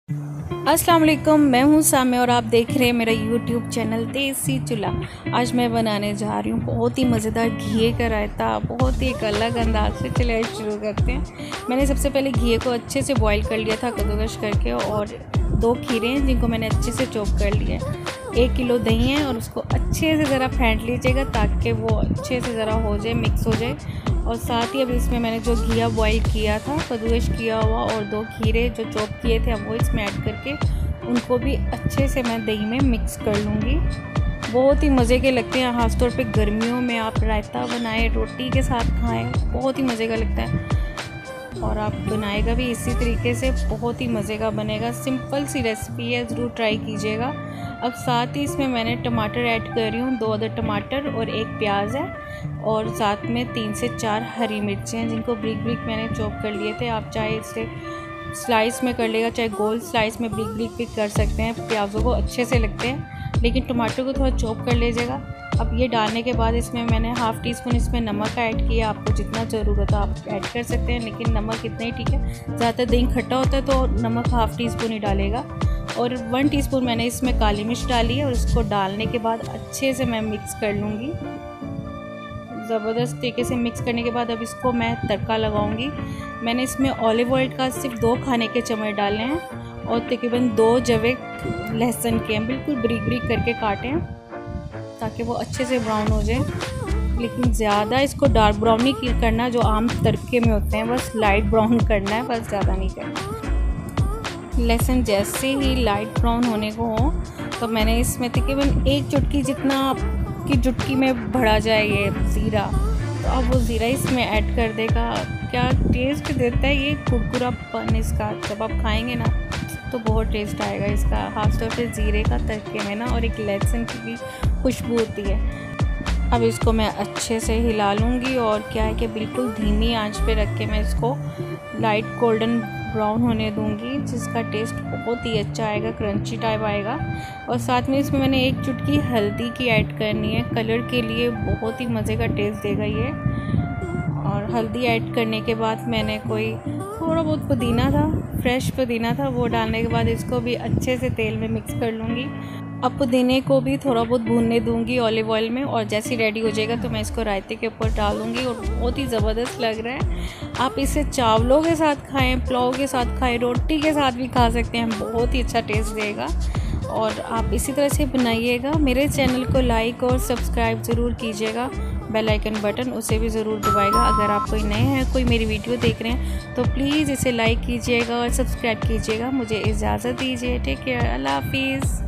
अस्सलाम वालेकुम, मैं हूँ सामे और आप देख रहे हैं मेरा यूट्यूब चैनल देसी चूल्हा। आज मैं बनाने जा रही हूँ बहुत ही मज़ेदार घिए का रायता, बहुत ही एक अलग अंदाज से। चलिए शुरू करते हैं। मैंने सबसे पहले घिए को अच्छे से बॉईल कर लिया था कद्दूकस करके, और 2 खीरे हैं जिनको मैंने अच्छे से चॉप कर लिया है। 1 किलो दही है और उसको अच्छे से ज़रा फेंट लीजिएगा ताकि वो अच्छे से ज़रा हो जाए, मिक्स हो जाए। और साथ ही अब इसमें मैंने जो घिया बॉईल किया था कद्दूकस किया हुआ, और 2 खीरे जो चॉप किए थे अब वो इसमें ऐड करके उनको भी अच्छे से मैं दही में मिक्स कर लूँगी। बहुत ही मज़े के लगते हैं, ख़ासतौर पे गर्मियों में आप रायता बनाएं, रोटी के साथ खाएं, बहुत ही मज़े का लगता है। और आप बनाएगा भी इसी तरीके से, बहुत ही मज़े का बनेगा। सिंपल सी रेसिपी है, ज़रूर ट्राई कीजिएगा। अब साथ ही इसमें मैंने टमाटर ऐड कर रही हूँ, 2 अदर टमाटर और 1 प्याज है, और साथ में 3 से 4 हरी मिर्चें हैं जिनको ब्रिक ब्रिक मैंने चॉप कर लिए थे। आप चाहे इसे स्लाइस में कर लेगा, चाहे गोल स्लाइस में ब्रिक ब्रिक भी कर सकते हैं। प्याज़ों को अच्छे से लगते हैं, लेकिन टमाटर को थोड़ा चॉप कर लीजिएगा। अब ये डालने के बाद इसमें मैंने ½ टीस्पून इसमें नमक ऐड किया। आपको जितना ज़रूरत है आप ऐड कर सकते हैं, लेकिन नमक इतना ही ठीक है। ज़्यादातर दही खट्टा होता है तो नमक ½ टीस्पून ही डालेगा। और 1 टीस्पून मैंने इसमें काली मिर्च डाली है, और इसको डालने के बाद अच्छे से मैं मिक्स कर लूँगी। ज़बरदस्त तरीके से मिक्स करने के बाद अब इसको मैं तड़का लगाऊंगी। मैंने इसमें ऑलिव ऑयल का सिर्फ 2 खाने के चम्मच डाले हैं, और तकरीबन 2 जवे लहसुन के हैं, बिल्कुल ब्रिक ब्रिक करके काटे हैं ताकि वो अच्छे से ब्राउन हो जाए। लेकिन ज़्यादा इसको डार्क ब्राउन नहीं करना जो आम तड़के में होते हैं, बस लाइट ब्राउन करना है, बस ज़्यादा नहीं करना। लहसुन जैसे ही लाइट ब्राउन होने को हो तो मैंने इसमें तकरीबन 1 चुटकी जितना कि जुटकी में भरा जाए ये ज़ीरा, तो अब वो ज़ीरा इसमें ऐड कर देगा। क्या टेस्ट देता है ये कुरकुरापन इसका, जब आप खाएंगे ना तो बहुत टेस्ट आएगा इसका, खासतौर पे ज़ीरे का तड़के में ना, और एक लहसुन की भी खुशबू होती है। अब इसको मैं अच्छे से हिला लूँगी, और क्या है कि बिल्कुल धीमी आंच पे रख के मैं इसको लाइट गोल्डन ब्राउन होने दूंगी, जिसका टेस्ट बहुत ही अच्छा आएगा, क्रंची टाइप आएगा। और साथ में इसमें मैंने 1 चुटकी हल्दी की ऐड करनी है कलर के लिए, बहुत ही मज़े का टेस्ट देगा ये। और हल्दी ऐड करने के बाद मैंने कोई थोड़ा बहुत पुदीना था, फ्रेश पुदीना था, वो डालने के बाद इसको भी अच्छे से तेल में मिक्स कर लूँगी। अब पुदीने को भी थोड़ा बहुत भूनने दूंगी ऑलिव ऑयल में, और जैसे ही रेडी हो जाएगा तो मैं इसको रायते के ऊपर डालूंगी, और बहुत ही ज़बरदस्त लग रहा है। आप इसे चावलों के साथ खाएं, पुलाव के साथ खाएं, रोटी के साथ भी खा सकते हैं, बहुत ही अच्छा टेस्ट देगा। और आप इसी तरह से बनाइएगा। मेरे चैनल को लाइक और सब्सक्राइब ज़रूर कीजिएगा, बेल आइकन बटन उसे भी ज़रूर दबाइएगा। अगर आप कोई नए हैं, कोई मेरी वीडियो देख रहे हैं, तो प्लीज़ इसे लाइक कीजिएगा और सब्सक्राइब कीजिएगा। मुझे इजाज़त दीजिए, टेक केयर, अल्लाह हाफिज़।